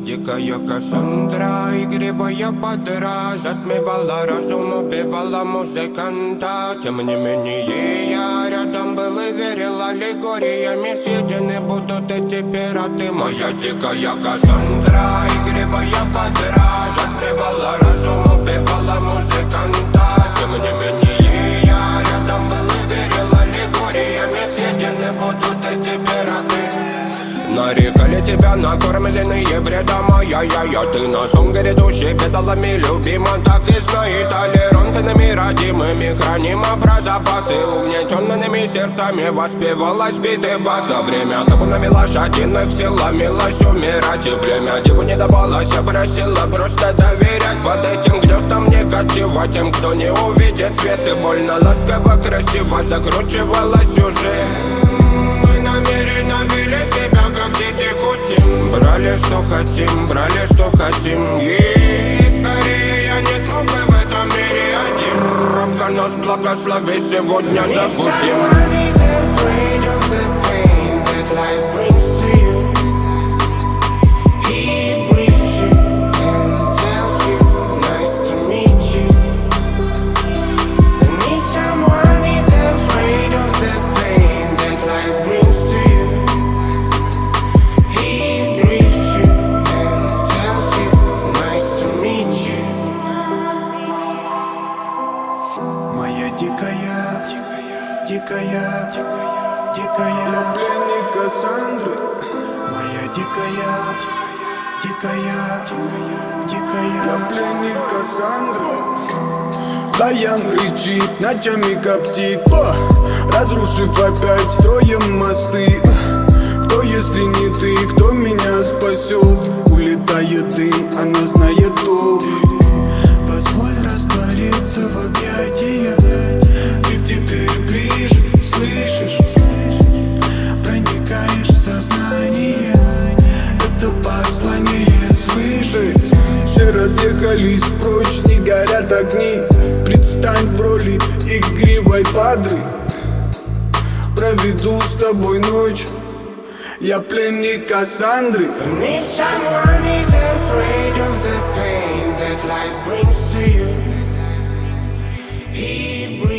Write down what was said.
дикая Кассандра, игривая подра, затмевала разум, убивала музыканта. Тем не менее я рядом был и верил аллегориями. Съедены будут эти пираты. Моя дикая Кассандра, игривая подра, затмевала разум, убивала музыканта. Тем не менее я рядом был и верил аллегориями. Съедены будут эти пираты. Нарекали тебя накормленные бредом, ай-яй-яй. Ты на сон грядущий педалами любима. Так и знай, толерантными родимыми храним про запасы. Угнетенными сердцами воспевалась биты баса. Время табунами лошадиных сил ломилась умирать. И время диву не давалось, просила просто доверять. Под этим гнетом негатива тем, кто не увидит свет. И больно ласково, красиво закручивалась уже. Мы намеренно вели себя как дети кутим. Брали что хотим и скорее я не смог бы в этом мире один. Робко нас благослови, сегодня забудем. Дикая пленник Кассандры. Моя дикая я пленник Кассандры. Даян кричит, ночами коптит, разрушив опять строем мосты. Кто, если не ты, кто меня спасет? Улетает дым, она знает толк. Позволь раствориться в объятиях. Ты теперь ближе, слышишь? Проникаешь в сознание. Это послание свыше. Все разъехались прочь, не горят огни. Предстань в роли игривой падры. Проведу с тобой ночь. Я пленник Кассандры. If someone is afraid of the pain that life brings to you, he brings